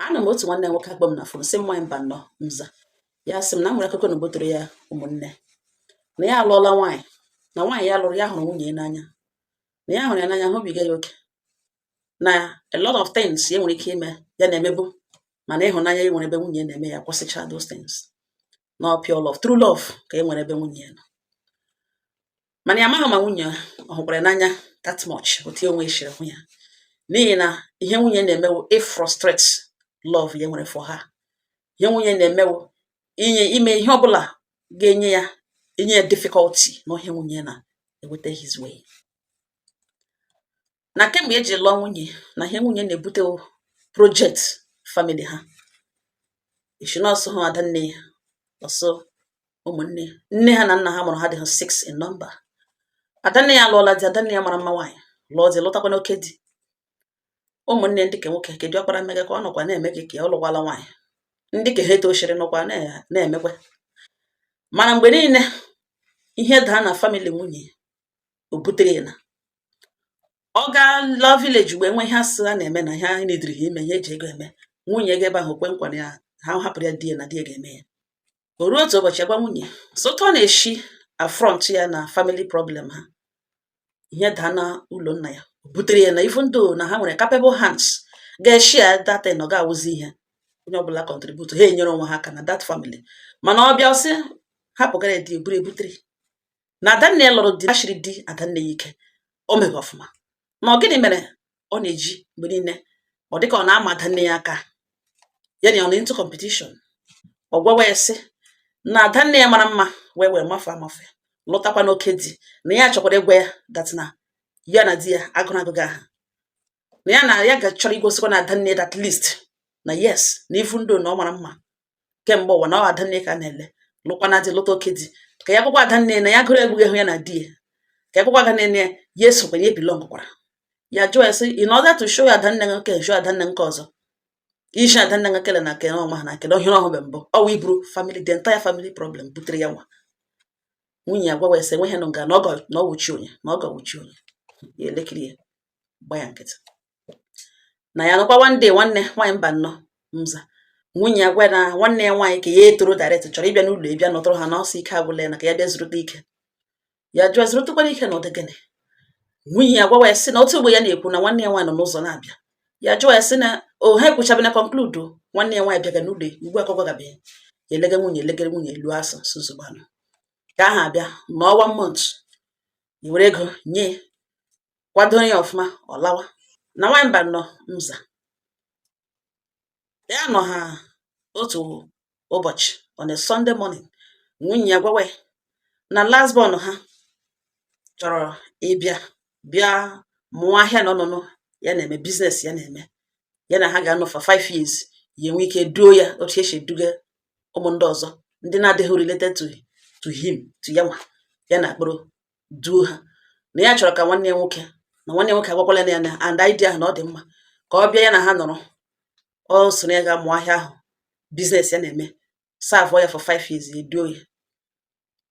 Ana m otu nwanne nwoke akpọ m na fon sị m nwaanyị mba nnọọ nza ya sị m na m nwere akụkọ na obodo ya ụmụnne na ya alụọla nwaanyị na nwaanyị ya lụrụ ya hụrụ nwunye ya n'anya na ya hụrụ ya n'anya hụbiga ya oke na a lot of things ya nwere ike ime ya na-emebu mana ịhụnanya ya nwere ebe nwunye ya na-eme ya kwụsịcha those things na pure love true love ka e nwere ebe nwunye ya nọ mana ya amaghị ma nwunye ọ hụkwara n'anya that much otu onwe ishiri hụ ya n'ihi na ihe nwunye na-emewo frustrate love ya nwere for ha ihe nwunye na-emewo ime ihe ọbụla ga-enye ya inye ya difficulty na ihe nwunye na-eweta his way na kemgbe eji lụọ nwunye na ihe nwunye na-ebute project family ha ishinọsọ ha adanne ya ọsọ ụmụnne nne ha na nna ha mụrụ ha dị ha 6 in number adanne ya lụọla di adanne ya mara mma nwaanyị lụọ di lụtakwa n'oke di ụmụnne ndị ke nwoke kedu ọkpara mmega ka ọ nọkwa na-eme gị ka ọ lụkwala nwaanyị ndị ke ha etochiri nọkwa na-emekwa mana mgbe niile ihe daa na family nwunye o butere na ọ gaa love village mgbe enwe ihe asị a na-eme na ihe anyị nediri ha ime ihe eji ego eme nwunye ga ebe ahụ kwe nkwa ya ha hapụrụ ya di ya na di ya ga-eme ya o ruo otu ụbọchị agwa nwunye sotu ọ na-eshi affront ya na family problem ha ihe daa na ụlọ nna ya butere ya na even though na ha nwere capable hands ga-eshi ya data nọ ga-awụzi ihe onye ọbụla contribute ha enyere onwe ha aka na that family mana ọ bịa ọsị hapụgara di eburu ebutere na adanne ya lụrụ di ashiri di adanne ya ike o mebe ọfụma na ọ gịnị mere ọ na-eji mgbe niile ọ dịka ọ na-ama adanne ya aka ya na ọ na into competition ọ gwawa ya sị na adanne ya mara mma wee mafe amafe lụtakwa n'oke di na ya chọkwara ịgwa ya that na ya na di ya agụrụ agụgụ aha na ya ga-achọrọ igosikwa na adanne at least na yes na ifu ndụ na ọ mara mma kemgbe ụwa na ọ adanne ka na-ele lụkwa na di lụta oke di ka ya gwakwa adanne na ya gụrụ egbughị hụ ya na di ya ka ya gwakwa adanne ya ya esokwa ya belong kwara ya jụọ ya sị in order to show adanne nke show adanne nke ọzọ ishi adanne nkele na kene ọma ha na kene ohere ọhụbe mbụ ọwa iburu family the entire family problem butere ya nwa nwunye ya gwawa ese nwehe nụ nga na ọ wụchi onye na ọ ga-awụchi onye ya elekiri ya gba ya nkịtị na ya nụkwa nwanne nwaanyị mba nnọọ nza nwunye ya gwa na nwanne ya nwaanyị ka ya etoro direct chọrọ ịbịa n'ụlọ ịbịa nọtụrụ ha n'ọsọ ike agwụla ya na ka ya bịa zụrụta ike ya jụọ zụrụtụkwara ike na ụdịgịnị nwunye ya gwawa ya sị na otu ugbo ya na-ekwu na nwanne ya nwaanyị nọ n'ụzọ na-abịa ya jụọ ya sị na o ha ekwuchabana conclude nwanne ya nwaanyị bịaga n'ụlọ ugbu a kọgwagabeghị ya elegere nwunye elu asụ suzugbanụ ka aha abịa n'ọwa month i were ego nye kwado ya ọfụma ọ lawa na nwaanyị mba nnọọ nza ya nọ ha otu ụbọchị on a Sunday morning nwunye ya gwawa ya na last born ha chọrọ bịa mụọ ahịa nọ ya na-eme business ya na-eme ya na ha ga-anọ for 5 years ya enwe ike duo ya otu esi eduga ụmụ ndị ọzọ ndị na-adịghị related to him to ya nwa ya na akpụrụ duo ha na ya chọrọ ka nwanne ya nwoke agwakwala ya na and idea ahụ na ọ dị mma ka ọ bịa ya na ha nọrọ ọ soro ya ga mụọ ahịa ahụ business ya na-eme serve ya for 5 years ya duo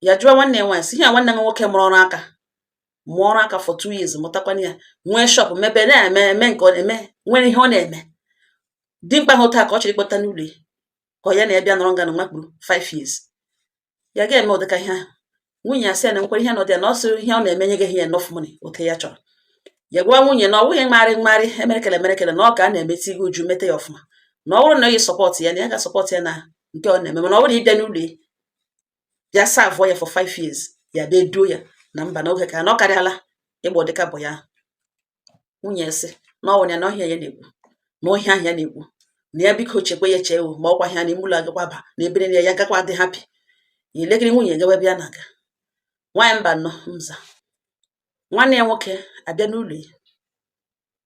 ya jụọ nwanne ya nwaanyị si ihe nwanne ya nwoke mụrụ ọrụ aka for 2 years mụtakwana ya nwee shop mebe na-eme nke ọ na-eme nwere ihe ọ na-eme dimkpa ha taa ka ọ chọrọ ịkpọta n'ụlọ ka ọ ya na ya bịa nọrọ nga na nwakpuru 5 years ya ga-eme ụdịka ihe ahụ nwunye ya sị ya na nkwere ihe nọ dị ya na ọ sịrị ihe ọ na-eme nye gị ihe enough money otu ya chọrọ ya gwa nwunye na ọ bụghị mgbarị emerekele na ọ ka a na-emeti gị uju mete ya ọfụma na ọ bụrụ na ọ yi sọpọtụ ya na ya ga-asọpọtụ ya na nke ọ na-eme mana ọ bụrụ ịbịa n'ụlọ ya serve ya for 5 years ya bịa duo ya na mba n'oge ka na ọ karịala ịgba ụdịka bụ ya nwunye sị na ọ nwere ya na ọhịa ya na-ekwu na ọhịa ahụ ya na-ekwu na ya biko chekwa ya chee ma ọkwa ya na imụlọ agakwaba na ebere ya ya gakwa dị happy ya elekere nwunye gawa bịa na aga nwaanyị mba nnọọ nza nwanne ya nwoke abịa n'ụlọ ya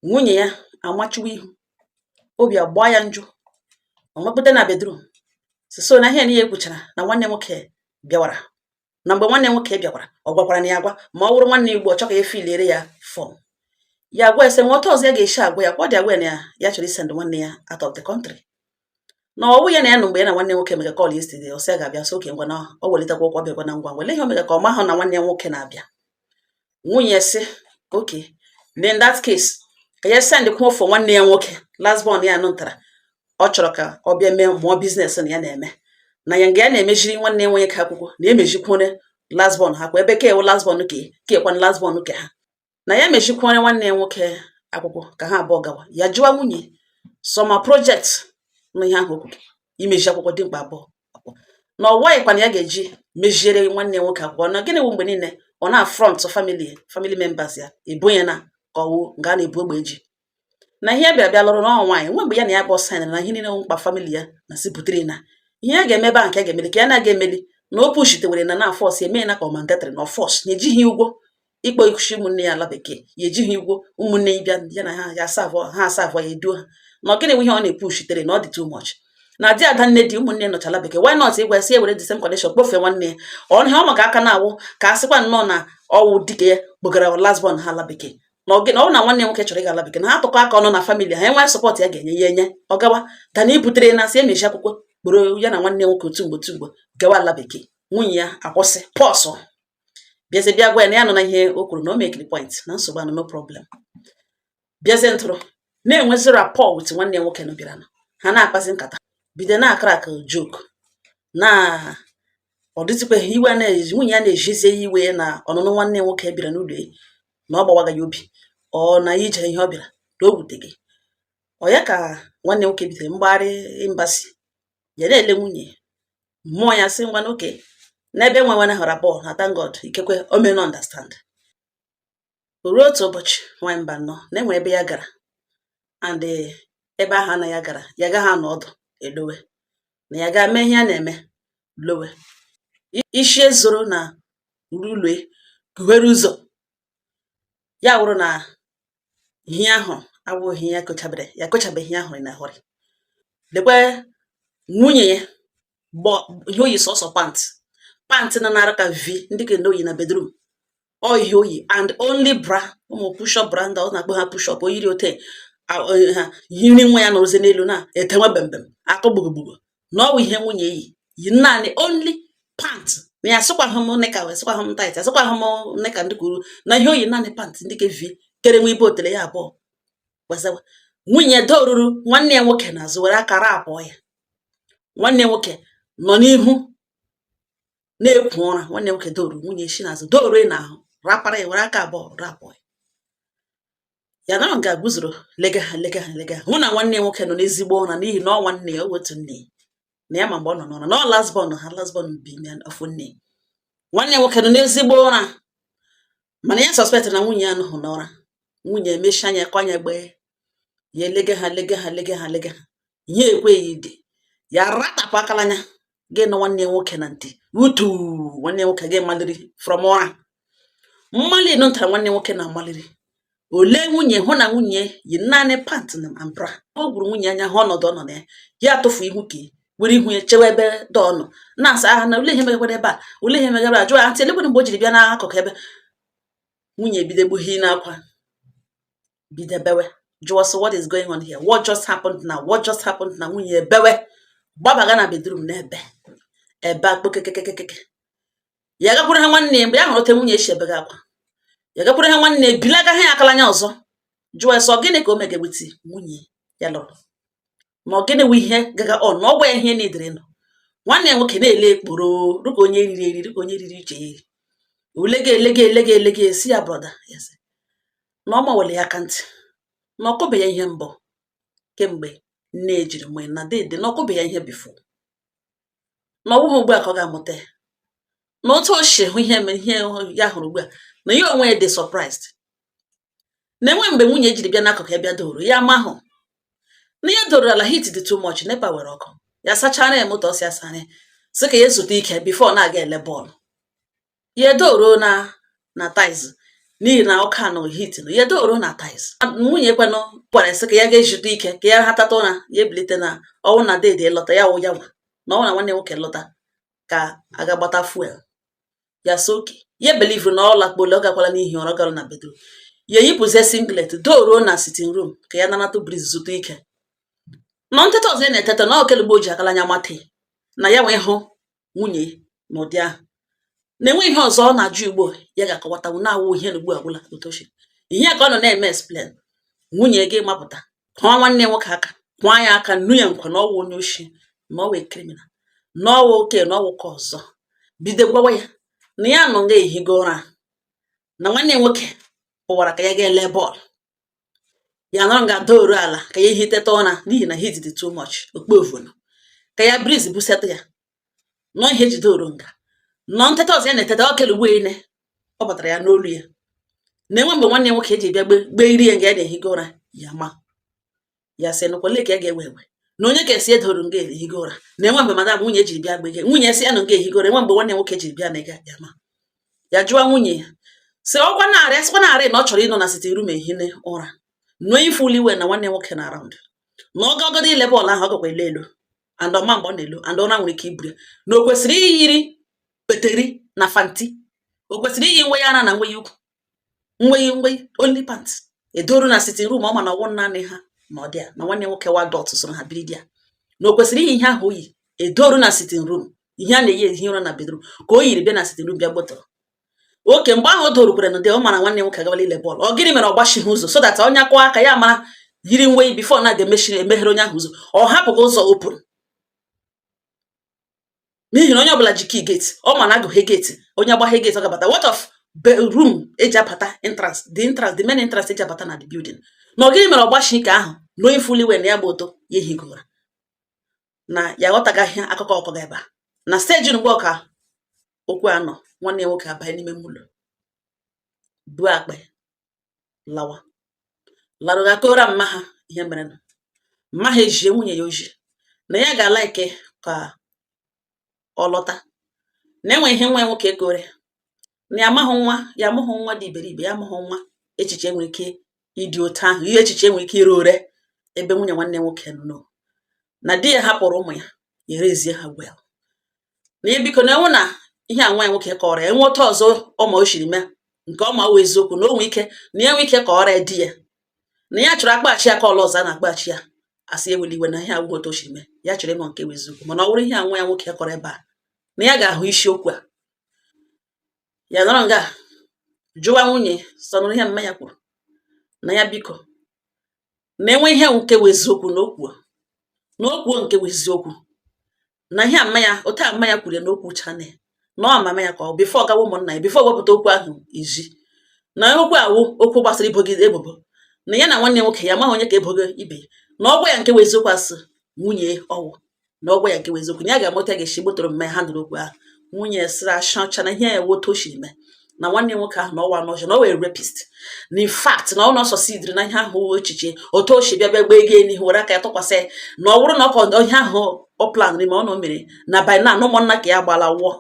nwunye ya amachiwa ihu obi agbaa ya njụ ọ mapụta na bedroom so na ihe niile ekwuchara na nwanne nwoke bịawara na mgbe nwanne nwoke bịakwara ọ gwakwara na ya agwa ma ọ bụrụ nwanne Igbo ọ chọ ka ya filere ya fọm ya gwa ese nwata ọzọ ya ga-eshi agwa ya kwa ọ dị agwa na ya chọrọ isend nwanne ya out of the country na ọwụ ya na ya nụ mgbe ya na nwanne nwoke mega call yesterday ọ sị ya ga-abịa so oke ngwa na ọ welitakwa ụkwụ ọbịa na ngwa ngwa ihe omega ka ọ mahụ na nwanne ya nwoke na-abịa nwunye sị okay in that case ka ya send kwuo for nwanne ya nwoke last born ya nụ ntara ọ chọrọ ka ọ bịa mee mụọ biznes na ya na-eme na ya nga ya na-emejiri nwanne ya nwoke akwụkwọ na emejikwere lasbon ha kwa ebe ka ewu lasbon ka ekwana lasbon ke ha na ya mejikwere nwanne ya nwoke akwụkwọ ka ha abụọ gawa ya jụwa nwunye sọma project na ihe ahụ okwu imeji akwụkwọ dị mkpa abụọ na ọ waghịkwana ya ga-eji mejiere nwanne nwoke akwụkwọ na gịnị bụ mgbe niile ọ na-afront family members ya ebunye na ka ọwụ nga a na-ebu ogbe ji na ihe bịa lụrụ n'ọnwa nwaanyị nwe mgbe ya na ya bụ saịn na ihe niile mkpa famili ya na sibutere na ihe ya ga-emebe a nke ga-emeli ka ya na-aga emeli na o pushitewere na na-afọs eme na ka ọ mandatrị na ọfọs na ejighị ụgwọ ikpo ikuchi ụmụnne ya ala bekee ya ejighị ụgwọ ụmụnne ya bịa ya na ha asavọ ya eduo ha na ọ gịnị ihe ọ na-epushitere na ọ dị too much na di ada nne di ụmụnne nọchala bekee why not ịgwa si ewere the same condition kpofee nwanne ya ọ ihe ọ maka aka na-awụ ka a sịkwa nnọọ na ọwụ dike ya kpogara lasbon ha ala bekee na ọ na nwanne nwoke chọrọ ịga ala bekee na ha tụkọ aka ọnụ na famili ha enwe sọpọt ya ga-enye ya enye ọ gawa dana ibutere na si emechi akwụkwọ kporo ya na nwanne nwoke otu mgbe gawa ala bekee nwunye ya akwụsị pọsụ bịazie bịa gwa ya na ya nọ na ihe o kwuru na o mekiri point na nsogbu anụ no problem bịazie ntụrụ na-enwezi rapọ wit nwanne nwoke na bịara ha na-akpazi nkata bido na-akara aka joke na ọ dịtụkwa iwe na-eji nwunye ya na-ejizie iwe na ọnụnụ nwanne nwoke bịara n'ụlọ na ọ gbawaga ya obi ọ na ije ihe ọ bịara na o wuteghị ọ ya ka nwanne nwoke bidoro mgbagharị mbasi ya na-ele nwunye mmụọ ya sị ngwa n'oke n'ebe nwe hụrụ abụọ na thank God ikekwe o mee na understand ruo otu ụbọchị nwaanyị mba nọ na-enwe ebe ya gara and ebe ahụ na ya gara ya gaghị anọ ọdụ edowe na ya gaa mee ihe a na-eme lowe isi ezoro na ulue guwere ụzọ ya wụrụ na ihe ahụ abụghị ya kochabeghị ihe ahụrụ na ahụrị lekwe nwunye ya ihe oyi sọsọ pantị na nara ka v ndị kende oyi na bedroom ọ ihe oyi and only bra ụmụ pushop bra ndị ọ na-akpọ ha pushop o yiri ote ha yiri nwa ya nọrọzi n'elu na-etenwe bembem akụ gbugbugbu na ọwụ ihe nwunye yi naanị only pant na ya sịkwahụ m nịka wee sịkwahụ m tait asịkwahụ m nịka ndị kwuru na ihe oyi naanị pantị ndị ke vi kere nwe ibe otele ya abụọ gbazawa nwunye doruru nwanne ya nwoke na-azụ were akara abụọ ya nwanne nwoke nọ n'ihu na-ekwu ụra nwanne nwoke doru nwunye isi n'azụ doru na ahụ rapara ya were aka abụọ rapụ ya na nga guzoro lega ha hụ na nwanne nwoke nọ n'ezigbo ụra n'ihi na ọ nwanne ya owetu nne na ya ma mgbe ọ nọ n'ụra na ọ lasbon bi afọ nne nwanne nwoke nọ n'ezigbo ụra mana ya sọspekt na nwunye ya nọhụ n'ụra nwunye emechi anya kwanye gbe ya lega ha ihe ekweghị ide ya ratapụ akala anya gị nọ nwanne nwoke na ntị utu nwanne nwoke gị maliri from ụra mmali nụ ntara nwanne nwoke na amaliri ole nwunye hụ na nwunye yi naanị pant na ambra o gwuru nwunye anya hụ ọnọdụ ọ nọ na ya atụfu ihu ka were ihu ya chewe ebe dị ọnụ na-asa aha na ole ihe megakwara ebe a ole ihe megara ajụ ya ntị elekwere mgbe o jiri bịa n'akụkụ ebe nwunye bido gbughi n'akwa bido bewe jụọ sị what is going on here what just happened na nwunye bewe gbabaga na bedroom n'ebe akpokekekekeke ya gakwuru ha nwanne mgbe ya hụrụ ote nwunye esi ebega akwa ya gakwuru ha nwanne bilaga ha akala anya ọzọ jụọ sọ gịnị ka o megeweti nwunye ya lụrụ ma ọ gịnị wụ ihe gaga ọ na ọgwa ya ihe na-edere nọ nwanne nwoke na-ele ekporo dịka onye riri iche ya eri elega esi ya brọda na ọ mawele ya aka ntị na ọkụbe ya ihe mbụ kemgbe nne ejiri mgbe na dede na ọkụbe ya ihe bifo na ọwụghị ugbu a ka ọ ga-amụta ya na otu o si hụ ihe ya hụrụ ugbu a na ya onwe ya dị surprised na enwe mgbe nwunye jiri bịa n'akụkụ ya bịa doro ya mahụ na ya doro ala hit dị too much nepa were ọkụ ya sachara ya moto ọsị asara sị ka ya zụta ike bifo na-aga ele bọọlụ ya edoro na tais n'ihi na ọka na hit na ya edoro na tais nwunye kwenụ kwara sị ka ya ga-ejide ike ka ya hatata ụra ya ebilite na ọnwụ na dede lọta ya wụ ya nwa na ọnwụ na nwanne nwoke lọta ka aga gbata fuel ya soke ya believe na ọ lakpole ọ gakwala n'ihi ọrụ gara na bedroom ya yipụzie singlet doro na sitting room ka ya nanata briz zụta ike na nteta ọzọ na-eteta na okelugbo o ji akala anya mate na ya wee hụ nwunye n'ụdị ahụ na-enwe ihe ọzọ ọ na-ajụ ugbo ya ga-akọwatawu na-awụ ihe na ugbu agwụla otochi ihe ka ọ nọ na-eme explain nwunye gị mapụta hụọ nwanne nwoke aka kwa ya aka nnu ya nkwa na ọwụ onye oshi na ọwụ criminal na ọwụ oke na ọwụ ka ọzọ bido gwawa ya na ya nọ ga-ehigo ụra na nwanne nwoke kpọwara ka ya ga-ele bọọlụ ya nọrọ ga-adọru ala ka ya ehiteta ụra n'ihi na heat dị too much okpovuno ka ya briz busetụ ya nọ ihe jidoro nga nọ nteta ọzọ ya na-eteta okele ugboene ọ batara ya n'olu ya na-enwe mgbe nwanne nwoke eji bịa gbee iri ya nga ya na-ehigo ụra ya ma ya sị nụkwa leke ya ga-ewe ewe na onye ka-esi edoro nga ehigo ụra na-enwe mgbe madam nwunye ejiri bịa gbege nwunye si ya na nga ehigo ụra enwe mgbe nwanne nwoke ejiri bịa na ega ya ma ya jụọ nwunye ya sị ọkwa na-arị na ọ chọrọ ịnọ na siti rum ehine ụra nụọ ifuli iwe na nwanne nwoke na araụnd na ọ gagodo ile bọọlụ ahụ ọ gakwa ele elu and ọma mgbe ọ na-elu and ụra nwere ike iburu ya na o kwesịrị iyiri peteri na fanti o kwesịrị iyi nwe ya ara na nwe ya ukwu nwe only pant edoru na siti rum ọ ma na ọwụ naanị ha ma ọ dị ya na nwanne nwoke wa dọt soro ha biri di ya na o kwesịrị iyi ihe ahụ oyi edoru na sitin rum ihe a na-eyi ehi ụra na bedrum ka o yiri bịa na sitin rum bịa gbotọrọ oke mgbe ahụ o dorukwere na dị ọ mara nwanne nwoke agawala ile bọọlụ ọ gịnị mere ọ gbachighị ụzọ so that onye akwa aka ya mara yiri nwe bifo na ga-emechiri emeghere onye ahụ ụzọ ọ hapụghị ụzọ opuru n'ihi na onye ọbụla ji key gate ọ ma na agụghị gate onye agbaghe gate ọ gabata what of room eji abata entrance the main entrance eji abata na the building na ọ gịnị mere ọ gbachi ike ahụ na onye fuli iwe na ya bụ ụtọ ya ehigora na ya ghọtagaghị akụkọ ọkọga ebe a na steji mgbe ọka okwu anọ nwanne ya nwoke abanye n'ime ụlọ bu akpa lawa larụga kora mma ha ihe mere na mma ha ejie nwunye ya oji na ya ga-ala ike ka ọ lọta na enwe ihe nwa ya nwoke gore na ya amụghị nwa dị iberibe ya amụghị nwa echiche nwere ike ịdị otu ahụ ihe echiche nwere ike ire ore ebe nwunye nwanne nwoke nọ na di ya hapụrụ ụmụ ya erezie ha wel na ihe biko na enwe na ihe a nwa ya nwoke kọrọ enwe otu ọzọ ọma o shiri mee nke ọma wụ eziokwu na onwe ike na enwe ike ka ọrịa di ya na ya chọrọ akpaghachi aka ọla ọzọ a na-akpaghachi ya asị eweli iwe na ihe agwụ otu o shiri mee ya chọrọ ịnọ nke eziokwu mana ọ bụrụ ihe a nwa ya nwoke kọrọ ebe a na ya ga-ahụ isiokwu a ya nọrọ nga jụwa nwunye sọnụrụ ihe mma ya kwuru na ya biko na enwe ihe nke wụ eziokwu na okwuo nke wụ eziokwu na ihe ama ya otu ama ya kwuru na okwu chanel na ọ mama ya ka ọ bifo gawa ụmụnna ya bifo wepụta okwu ahụ iji na okwu awụ okwu gbasara ibogide ebubo na ya na nwanne nwoke ya amaghị onye ka ebogo ibe na ọgwụ ya nke wụ eziokwu asị nwunye ọwụ na ọgwụ ya nke wụ eziokwu na ya ga-amụta ga-esi gbotoro mma ya ha nụrụ okwu ahụ nwunye sịrị asha ọcha na ihe ya ewe otu o shiri mee na nwanne nwoke ahụ na ọwa n'ọcha na ọ were rapist na in fact na ọ nọsọ sidiri na ihe ahụ echiche otu o si bịa bịa gbaa ego n'ihu were aka ya tụkwasị na ọ bụrụ na ọkọ ihe ahụ ọ plan n'ime ọ na o mere na by now na ụmụnna ka ya gbala wụọ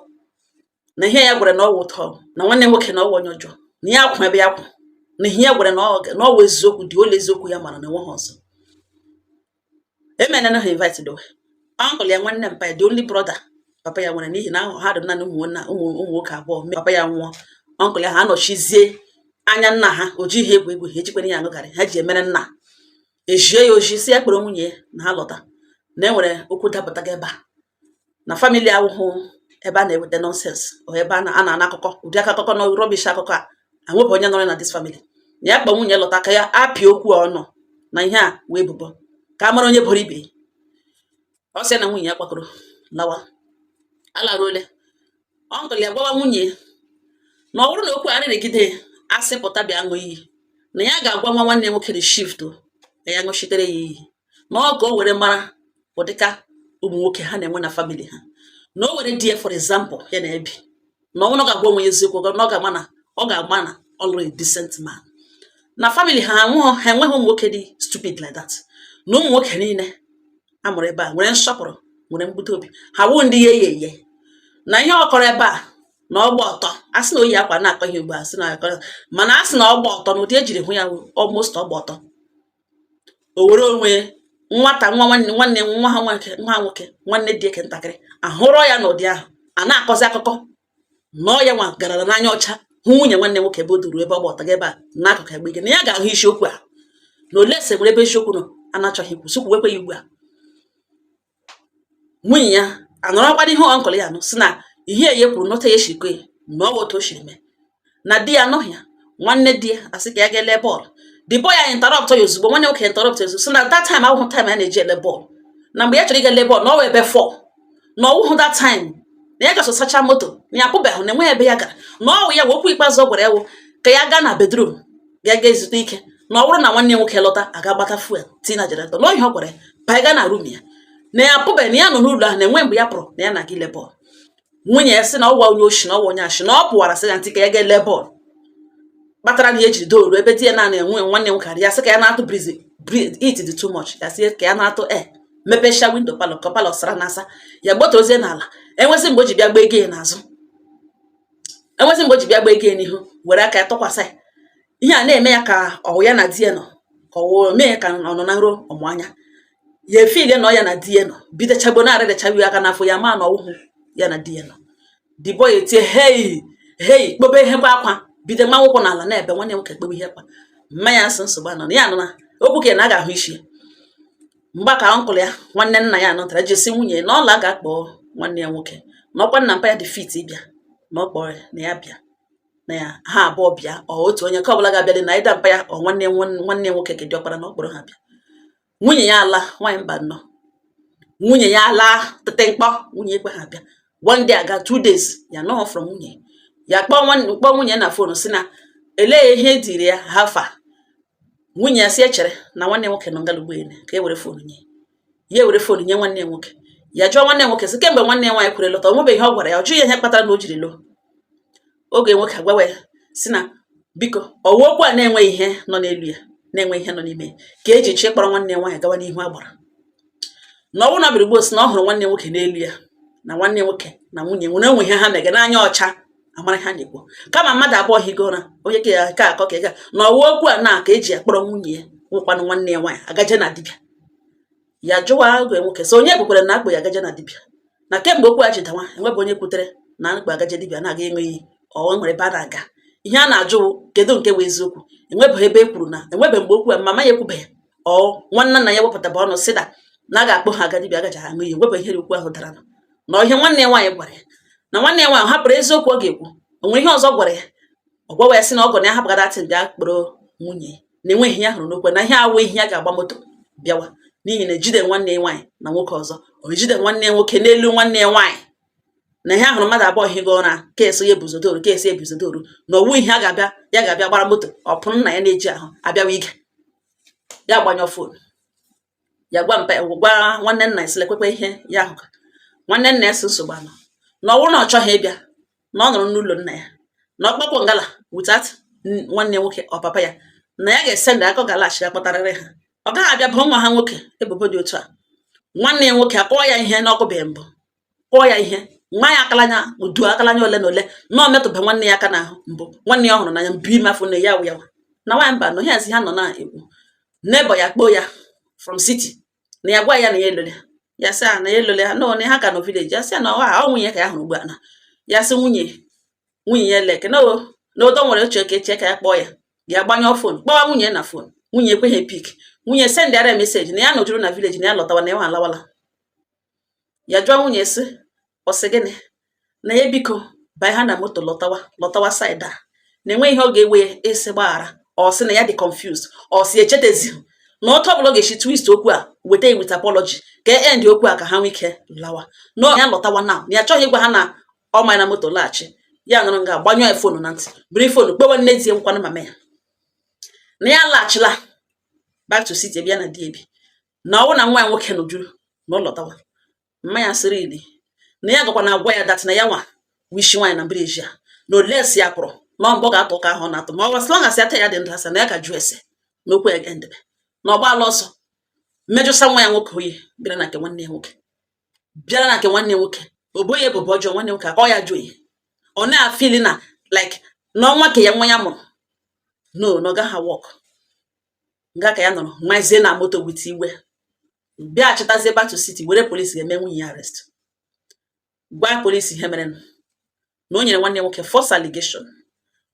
na ihe ya gwara na ọ wụ ụtọ na nwanne nwoke na ọwụ onye ọjọọ na ya kwụ ebe ya kwụ na ihe ya gwara na ọ wụ eziokwu dị ole eziokwu ya mara na enweghị ọzọ emena na ha invite do uncle ya nwanne mpa ya the only brother papa ya nwere n'ihi na ha dị naanị ụmụ nwoke abụọ papa ya nwụọ uncle ya ha anọchizie anya nna ha o jighị egwu ha ejikwere ya aṅụgarị ha ji emere nna ejie ya oji si ya kpọrọ nwunye na ha lọta na enwere okwu dapụtaga ebe a na famili awụhụ ebe a na-eweta nonsens o ebe a na-ana akụkọ ụdị akụkọ na rọbish akụkọ a anwepụ onye nọrọ na dis family na ya kpọ nwunye lọta ka ya apịa okwu ọnụ na ihe a wee bubo ka a mara onye bụrụ ibe ọ sị na nwunye ya kpakọrọ lawa alaruole ọnkụl ya gwawa nwunye na ọ bụrụ na okwu a na-egide asịpụta bịa ṅụ iyi na ya ga-agwa nwa nwanne nwoke dị shift na ya ṅụchitere ya iyi na ọ ga o were mara ụdịka ụmụ nwoke ha na-enwe na famili ha na o were die for example ya na-ebi na ọ ga-agwa onwe eziokwu na ọ ga-agba na already decent man na famili ha enweghị ụmụ nwoke dị stupid like that na ụmụ nwoke niile amụrụ ebe a nwere nsọpụrụ nwere mgbute obi ha wụ ndị ye na ihe ọkọrọ ebe a na ọgba ọtọ asị na oyi akwa na-akọ ihe ugbu a sị na akọ mana asị na ọgba ọtọ na ụdị ejiri hụ ya almost ọgba ọtọ o were onwe nwata nwanne nwa ha nwoke nwanne dị eke ntakịrị ahụrọ ya n'ụdị ahụ a na-akọzi akụkọ na ọ ya nwa garara n'anya ọcha hụ nwunye nwanne nwoke ebe o duru ebe ọgba ọtọ ga ebe a n'akụkụ egbe ike na ya ga-ahụ isiokwu a na ole ese nwere ebe isiokwu nọ anachọghị ikwu sokwu wekwe ya ugbu a nwunye ya anọrọkwara ihe ọnkụl ya anụ si na ihe eye kwuru nọta ya eshikọ ya na ọ bụ otu o shiri mee na di ya anọghị ya nwanne di ya asị ka ya ga lee bọọlụ the boy ya interrupt ya ozugbo nwanne nwoke interrupt ozugbo so na that time ahụhụ time a na-eji ele bọọlụ na mgbe ya chọrọ ịga ele bọọlụ na ọwa ebe 4 na ọwụhụ that time na ya gaso sacha moto na ya apụbeghụ na enweghị ebe ya gara na ọwụ ya okwu ikpeazụ ọ gwara ya wụ ka ya gaa na bedroom ga ezute ike na ọ bụrụ na nwanne nwoke lọta aga gbata fuel tii na generator na ihe ọ gwara ya ba gaa na room ya na ya apụbeghị na ya nọ n'ụlọ ahụ na enwe mgbe ya pụrụ na ya na-aga ile bọọlụ nwunye ya sị na ọwa onye oshi na ọwa onye ashị na ọ pụwara sị ya ntị ka ya ga ele bọọlụ kpatara na ya ejiri dooru ebe di ya naanị enwe nwanne nwoke arị ya sị ka ya na-atụ it dị too much ya sị ka ya na-atụ mepesha windo palọ ka palọ sara n'asa ya gbota ozie n'ala enwezi mgbe o ji bịa gba ego ya n'azụ enwezi mgbe o ji bịa gba ego ya n'ihu were aka ya tọkwasị ya ihe a na-eme ya ka ọwụ ya na di ya nọ ka ọwụ mee ya ka ọ nọ na nro ọmụanya ya efile nọ ya na di ya nọ bidechagbo na-arịdachawi aka n'afọ ya ma na ọwụhụ ya na di ya nọ the boy etie hei kpobe ihe kwa akwa bido mma nwokwụ n'ala na-ebe nwanne nwoke kpobe ihe kwa mmanya asị nsogbu anọ ya nọ na okwu ka na a ga-ahụ isi mgba ka ọnkụl ya nwanne nna ya anọtara jesi nwunye na ọla ga-akpọ nwanne ya nwoke na ọkwa nna mpa ya dị fit ịbịa na ọ kpọrọ na ya bịa na ya ha abụọ bịa otu onye ka ọbụla ga-abịa dị na ịda mpa ya nwanne nwoke kedị ọkpara na ọkpọrọ ha bịa nwunye ya ala nwaanyị mba nnọọ nwunye ya ala tete mkpọ nwunye ekwe ha bịa one day aga 2 days ya nọọ from nwunye ya kpọọ nwunye na fonu si na elee ihe dịrị ya hafa nwunye ya si echere na nwanne nwoke nọ ngalugbo ene ka e were fonu nye ya ewere fonu nye nwanne nwoke ya jụọ nwanne nwoke si kemgbe nwanne nwaanyị kwere lọta onwebe ihe ọ gwara ya ọ jụghị ihe kpatara na o jiri lụọ oge nwoke agwawa ya si na biko ọwụ okwu a na-enweghị ihe nọ n'elu ya na-enwe ihe nọ n'ime ka eji chi kpọrọ nwanne nwaanyị gawa n'ihu agbara na ọnwụ na birigbo si na ọ hụrụ nwanne nwoke n'elu ya na nwanne nwoke na nwunye nwere onwe ihe ha mege n'anya ọcha amara ha na-ekwu kama mmadụ abụọ higora onye ka ya ka akọ ka ịga na ọwụ okwu a na ka eji ya kpọrọ nwunye ya nwekwanụ nwanne ya nwaanyị agaje na dibịa ya jụwa oge nwoke so onye kwekwere na akpụ ya agaje na dibịa na kemgbe okwu a ji dawa enwebụ onye kwutere na akpụ agaje dibịa na-aga enweghị ọ nwere ebe a na-aga ihe a na-ajụ kedu nke bụ eziokwu enwebeghị ebe e kwuru na enwebe mgbe okwu a mama ya ekwubeghị ọ nwanne nna ya wepụtaba ọnụ sị na a ga-akpọ ha aga dibịa agaje ha ṅụ iyi enwebe ihe okwu ahụ dara na ihe nwanne ya nwaanyị gwara ya na nwanne ya nwaanyị hapụrụ eziokwu ọ ga-ekwu o nwere ihe ọzọ gwara ya ọ gwawa ya sị na ọgọ na ya hapụgara atị bịa kpọrọ nwunye na enweghị ihe ahụrụ n'okwu na ihe awụ ihe ya ga-agba moto bịawa n'ihi na ejide nwanne ya nwaanyị na nwoke ọzọ o ejide nwanne ya nwoke n'elu nwanne ya nwaanyị na ihe ahụrụ mmadụ abụọ higo ụra keesi ya ebuzodoru keesi ebuzodoru na owu ihe ya ga-abịa gbara moto ọ pụrụ nna ya na-eji ahụ abịawa ige ya gbanyọ fon ya gwa nwanne nna ya silekwekwe ihe ya ahụ nwanne nna ya si nsogbu anọ na ọ bụrụ na ọ chọghị ịbịa na ọ nọrọ n'ụlọ nna ya na ọkpọkpọ ngala wutat nwanne nwoke ọ papa ya na ya ga-esendị aka ọ ga-alaghachi ya kpọtarịrị ha ọ gaghị abịa bụ nwa ha nwoke ebubo dị otu a nwanne ya nwoke akpọọ ya ihe na ọgụbeghị mbụ kpọọ ya ihe nwa ya akalanya udu akalanya ole na ole na ọ metụba nwanne ya aka n'ahụ mbụ nwanne ya ọhụrụ na ya mbụ ime afọ na ya wụ yawa na nwaanyị mba na ihe azi ha nọ na-ekwu nebọ ya kpọọ ya from city na ya gwa ya na ya elole ya sị na ya elole ha na ha ka nọ village ya sị na ọ nwunye ka ya hụrụ ugbu a na ya sị nwunye ya leke na odo nwere oche ka eche ka ya kpọọ ya gbanyụọ fon kpọwa nwunye na fon nwunye ekweghị pik nwunye sendịara meseji na ya nọjuru na village na ya lọtawa na ya alawala ya jụọ nwunye sị ọsị gịnị na ya biko banye ha na moto lọtawa saịdị a na enwe ihe ọ ga-ewe esi gbaghara ọ sị na ya dị confused ọ sị echetezi na otu ọbụla ọ ga-echi twist okwu a weta with apology ka end okwu a ka ha nwee ike lawa na ya lọtawa na ya achọghị ịgwa ha na ọ manya na moto laghachi ya nụrụ nga gbanyụọ fonu na ntị buru fonu kpewe nne di nkwanụ mama ya na ya laghachila back to city bịa na di ebi na ọwụ na nwa ya nwoke nọjuru na ọ lọtawa mma ya sịrị ili na ya gakwa na agwa ya dat na ya nwa wishi nwaanyị na mbreji ya na olesi ya pụrụ na mbọ ga-atụ ụka ahụ na-atụ ma ọ gbasịla ọ gasị ata ya dị ndụ asa na ya ga jụ ese na okwu ya ga-endebe na ọ gbaala ọsọ mmejụsa nwa ya nwoke oyi bịara na nke nwanne ya nwoke o boghị ebubo ọjọọ nwanne nwoke akọ ya jụ oyi ọ na-afili na like n'ọnwa ka ya nwa ya mụrụ no na ọ gaghị wọk nga ka ya nọrọ nwazie na moto wit igwe bịa chịtazie back to city were polisi ga-eme nwunye ya arrest gwa polisi ihe mere na o nyere nwanne nwoke false allegation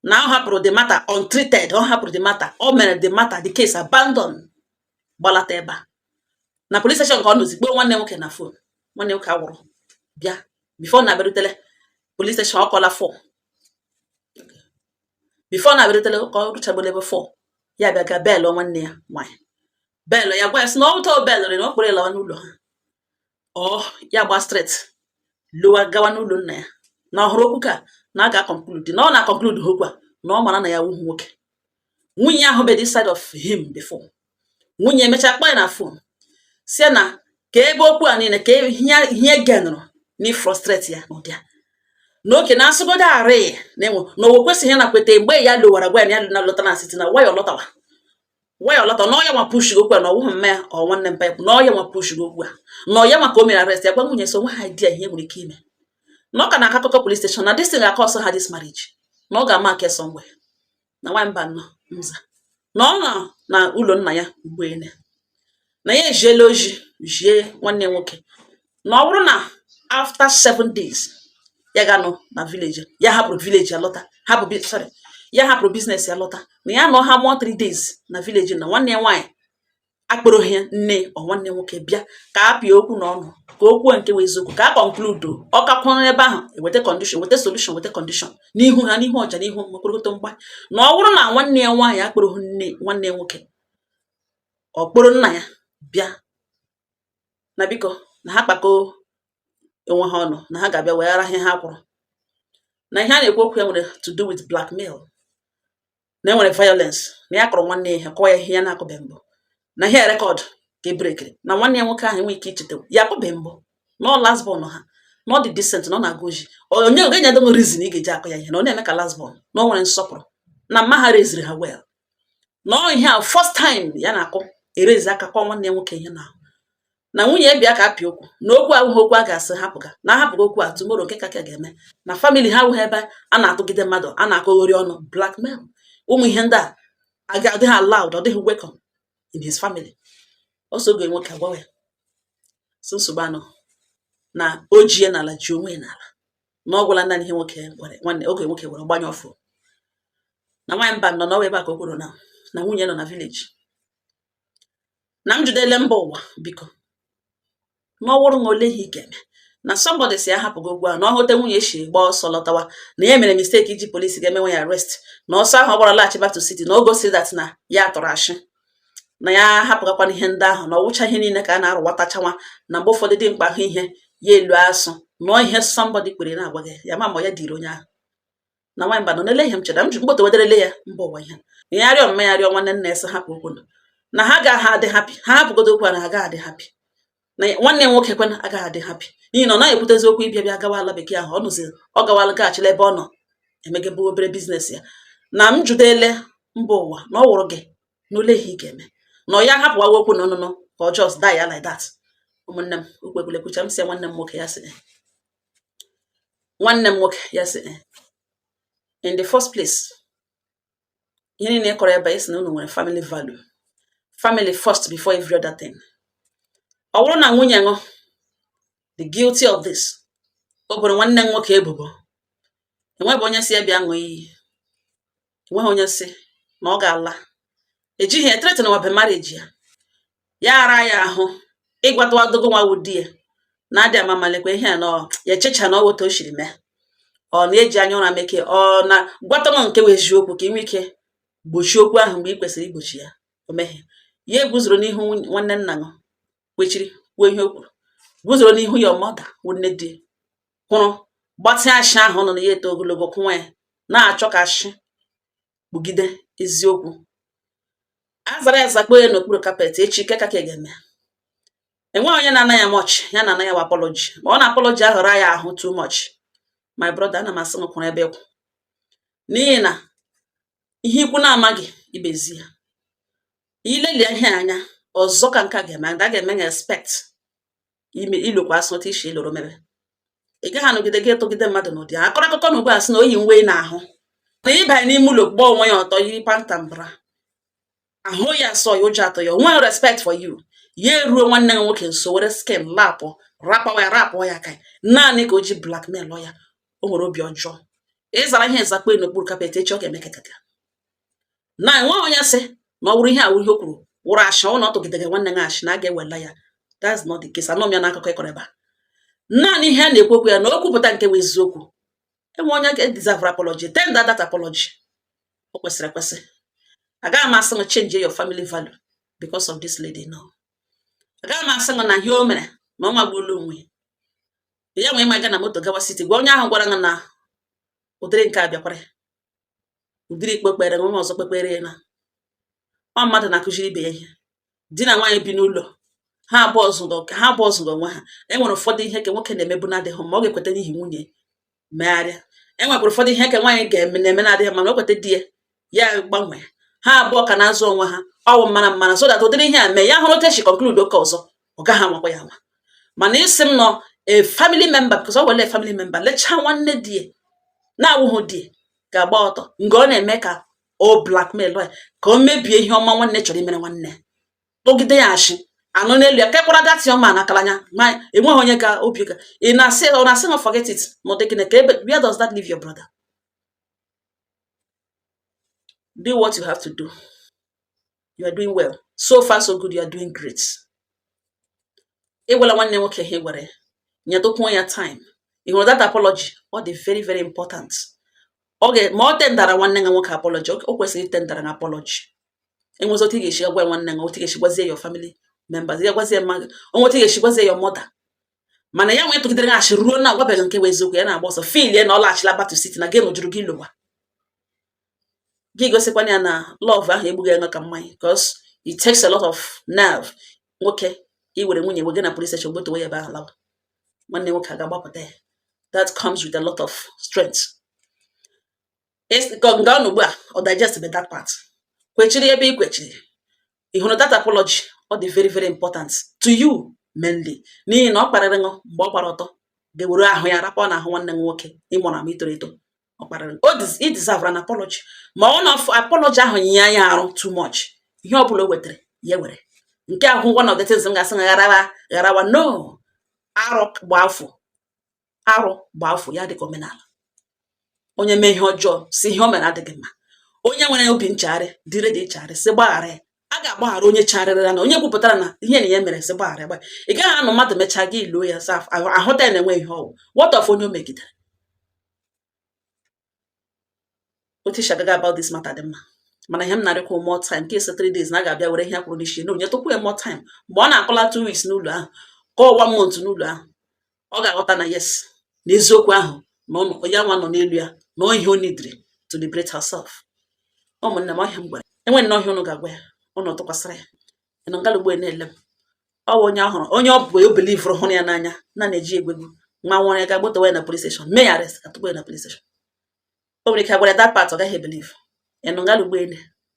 na ọ hapụrụ the matter untreated ọ hapụrụ the matter o mere the matter the case abandon gbalata ebe a na police station ka ọ nọzi kpọọ nwanne nwoke na phone nwanne nwoke awụrụ bịa before na berutele police station ọ kọla 4 before na berutele ka ọ rụchagbole ebe 4 ya bịa ga bel nwanne ya nwanyị bel ya gwa ya sị na ọ ụtọ belụrị na ọ kpọrọ lawa n'ụlọ ha ọ ya gba stret lowa gawa n'ụlọ nna ya na ọhụrụ okwu ka na a ga-akọnklude na ọ na-akọnklude okwu a na ọ mara na ya wuhu nwoke nwunye ahụ be this side of him before nwunye emechaa kpọ ya na fon si na ka ebe okwu a niile ka ihe genụrụ na frustrate ya n'ụdị a n'oke na asụgodo arị na-enwe na o kwesịghị na kweta mgbe ya lowara gwa ya na lọta na site na waya ọlọtawa na ọya nwa push okwu a na ọwụghị mma ya ọ nwanne mpa ya na ọya nwa push okwu a na ọya maka o mere arrest ya gwa nwunye so nwe ha idea ihe nwere ike ime na ọ ka na-aka akụkọ police station na this thing ga-akọsọ ha this marriage na ọ ga-ama aka somewhere na nwa mba nọ nza na ọ nọ na ụlọ nna ya ugboene na ya ejiela oji jie nwanne nwoke na ọ bụrụ na after 7 days ya ga-anọ na village ya hapụrụ village ya lọta ya hapụrụ business ya lọta na ya nọ ha mụọ 3 days na village na nwanne ya nwaanyị akpọrọ ha nne ọ nwanne nwoke bịa ka a pịa okwu n'ọnụ ka okwu nke wee eziokwu ka a conclude ọ kakwụrụ ebe ahụ eweta condition weta solution weta condition n'ihu ha n'ihu ọja n'ihu mkpụrụkọta mgba na ọ bụrụ na nwanne ya nwaanyị akpọrọ nne nwanne nwoke ọ kpọrọ nna ya bịa na biko na ha kpakọ onwe ha ọnụ na ha ga-abịa weghara ihe ha kwụrụ na ihe a na-ekwu okwu ya nwere to do with blackmail na enwere violence na ya kọrọ nwanne ya kọọ ya ihe ya na-akụbe mbụ na ihe rekọd ka ebrekere na nwanne ya nwoke ahụ enwe ike icheta ya akụbe mbụ na ọ last born ha na ọ dị decent na ọ na-aga oji onye ogenye adonwe reason ị ga-eji akọ ya ihe na ọ na-eme ka last born na ọ nwere nsọpụrụ na mma ha reziri ha well na ọ ihe a first time ya na-akụ erezi aka kọọ nwanne ya nwoke ihe na nwunye ya bịa ka apịa okwu na okwu ahụhụ okwu a ga-asị hapụga na ahapụga okwu a tomorrow nke kaka ga-eme na family ha ahụghị ebe a na-atụgide mmadụ a na-akọghori ọnụ blackmail ụmụ ihe ndị a adịghị allowed ọ dịghị welcome in his family ọsọ oge nwoke agwawa ya so nsogbu anọ na o jie n'ala ji onwe n'ala na ọ gwụla ndị ihe nwoke nwere nwanne oge nwoke were gbanye ọfụ na nwaanyị mba nọ n'ọwa ebe a ka o kwuru na nwunye nọ na village na m jidele mba ụwa biko n'ọwụrụ na ole ihe ị ga-eme na somebody si ahapụgo ogwu a na ọhụte nwunye si gba ọsọ lọtawa na ya mere mistake iji polisi ga-emenwe ya arrest na ọsọ ahụ ọ gbara laghachi back to city na o gosi that na ya tọrọ ashị na ya hapụgakwana ihe ndị ahụ na ọwụcha ihe niile ka a na-arụwatachanwa na mgbe ụfọdụ dị mkpa ahụ ihe ya elu asụ nụọ ihe somebody kwere na-agwa gị ya ma ya dịrị onye ahụ na nwaanyị mba nọ n'ele ihe m chere m ji mkpọta wederele ya mba ụwa ihe ya arịọ mma ya rịọ nwanne nna ese hapụ okwu na ha agaghị adị happy ha hapụgodo okwu a na ha agaghị adị happy na nwanne nwoke kwana agaghị adị happy n'ihi na ọ naghị ekwutezi okwu ịbịa bịa gawa ala bekee ahụ ọ nụzi ọ gawala gaghachila ebe ọ nọ emegebe obere biznes ya na m judele mba ụwa na ọ wụrụ gị n'ole ihe ị ga-eme na ọ ya hapụwawa okwu na ọnụnụ ka ọ just die ya like that ụmụnne m okwekwulekwucha m si nwanne m nwoke ya sị in the first place ihe niile ị kọrọ ebe isi na unu nwere family value family first before every other thing. Ọ bụrụ na nwunye ṅụ the guilty of this o bụrụ nwanne m nwoke ebubo enweghị onye si bịa ṅụọ iyi enweghị onye si na ọ ga-ala ejighị etrete na wabe marriage ya ara ya ahụ ịgwatawa dogo nwa wudi ya na-adị amamalekwa ihe a na ya echecha na ọ weta o shiri mee ọ na-eji anya ụra meke ọ na gwatanụ nke wee eziokwu ka ị nwee ike gbochie okwu ahụ mgbe ị kwesịrị igbochi ya o meghe ya eguzoro n'ihu nwanne nna ṅụ kwechiri kwuo ihe o kwuru guzoro n'ihu ya ọmọda nne di kwụrụ gbatịa ashị ahụ nọ na ya eto ogologo kwụnwa ya na-achọ ka ashị kpugide eziokwu azara ya zakpo ya n'okpuru kapet echi ike ka ga-eme enweghị onye na-ana ya much ya na-ana ya apology ma ọ na-apology aghọrọ ya ahụ too much my brother ana m asị m kwụrụ ebe ekwu n'ihi na ihe ikwu na-amaghị ibezi ya ilelie ihe anya ọzọ ka nke a ga-eme a ga-eme ya expect ime ilokwa asị otu isi iloro mebe ị gaghị anọgide gị etogide mmadụ n'ụdị akọrọ akụkọ na ugbu a sị na oyi nwe n'ahụ na ịbanye n'ime ụlọ gbaa onwe ya ọtọ yiri pantambra ahụ ya asọ ya ụjọ atọ ya onwe respect for you ya eruo nwanne ya nwoke nso were skin lapụ rapụ ya ka naanị ka o ji blackmail ya o nwere obi ọjọọ ịzara ihe ezakpo n'okpuru kapet echi ọ ga-eme kekaka na enwe onye sị na ọ bụrụ ihe awụ ihe o kwuru wụrụ ashị ọ na ọ tụgidere nwanne ya ashị na a ga-ewela ya that's not the case anọ m ya n'akụkọ ịkọrọ ebe a naanị ihe a na-ekwu okwu ya na o kwupụta nke bụ eziokwu enwe onye ga-deserve apology tender that apology o kwesịrị ekwesị agaghị m asị change your family value because of this lady. No, agaghị m asị na ihe o mere ma ọ magbulu onwe ya nwee ma ga na moto gawa city gwa onye ahụ gwara na ụdịrị nke a bịakwara ụdịrị ikpe kpere nwe ọzọ kpekpere na ọ mmadụ na-akụziri ibe ya ihe. Di na nwaanyị bi n'ụlọ ha abụọ zụrụ onwe ha. Enwere ụfọdụ ihe ka nwoke na-emebu na-adịghị ma ọ ga-ekweta n'ihi nwunye megharịa. Enwekwara ụfọdụ ihe ka nwaanyị na-eme na-adịghị ma o kweta di ya gbanwee. Ha abụọ ka na-azụ onwe ha ọwụ mmana so that ụdịrị ihe a mee ya hụrụ techi conclude oke ọzọ ọ gaghị anwakwa ya nwa. Mana isi m nọ a family member because ọ were family member lechaa nwanne di na-awụghị di ga-agba ọtọ nke ọ na-eme ka o blackmail ka o mebie ihe ọma nwanne chọrọ imere nwanne tụgide ya ashị anụ n'elu ya kekwara dati ọma na akalanya enweghị onye ka obi ka ị na-asị na forget it ma dịkine ka ebe where does that leave your brother? Do what you have to do. You are doing well. So far so good. You are doing great. Ewela nwanne nwoke ihe gwere nyedokwu ya time. You know that apology what is very very important. Okay, ma ọ tendara nwanne nga nwoke apology o kwesịrị tendara na apology. Enwezo otu ị ga-esi agwa nwanne nga otu ị ga-esi gwazie your family members ya gwazie mmadụ onwe otu ị ga-esi gwazie your mother. Mana ya nwee tụgidere na ashị ruo na agwabeghị nke bụ eziokwu ya na-agba ọsọ feel ya na ọ laghachila back to city na game juru gị lụwa. Gị gosikwana ya na love ahụ egbughị ya ka mmanya because it takes a lot of nerve nwoke iwere nwunye wege na police station gbotowe ya ebe ahụ lawa. Nwanne nwoke ga-agbapụta ya. That comes with a lot of strength. Nga ọnụ ugbu a ọ digest be that part. Kwechiri ebe ị kwechiri. Ị hụrụ that apology ọ dị very very important to you mainly. N'ihi na ọ kparịrị ṅụ mgbe ọ gbara ọtọ ga-ewere ahụ ya rapụ na ahụ nwanne nwoke ịmụrụ ama itoro eto. He deserve an apology. Ma ọ na apology ahụ nye ya arụ too much. Ihe ọ bụla o wetere ya were. Nke ahụ one of the things m ga-asị gharawa no. Arụ gba afọ ya dịka omenala. Onye mee ihe ọjọọ si ihe o mere adịghị mma. Onye nwere obi nchagharị dị ready nchagharị si gbaghara ya. A ga-agbaghara onye chagharịrị na onye kwupụtara na ihe na ya mere si gbaghara. Ị gaghị anụ mmadụ mechaa gị iluo ya saf ahụta ya na-enwe ihe ọwụ. What of onye o megidere? What is shagaga about this matter dị mma. Mana ihe m narịkwa more time ka isi 3 days na ga-abịa were ihe kwuru n'isi na onye tụkwu ya more time mgbe ọ na-akọla 2 weeks n'ụlọ ahụ ka 1 month n'ụlọ ahụ ọ ga-aghọta na yes na eziokwu ahụ na ya nwa nọ n'elu ya na ihe o nidiri to liberate herself. Ụmụnne m ọhịa m gwara enweghị na ọhịa unu ga-agwa ya ụnụ tụkwasịrị ya ịnụ ngalugbo na-ele m ọ bụ onye ọhụrụ onye ọ bụ obelive hụrụ ya n'anya na-eji egwegu nwa nwere ya ga-agbotowe na police station mee ya arrest atụkwa ya na police station. O nwere ike agwara that part ọ gaghị ebelive ịnụ ngalugbo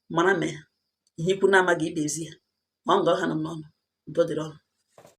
mara mee ihe ikwu na-amaghị ibe ezi ya ma ọ nga ọha nọ n'ọnụ udo dịrị ọnụ.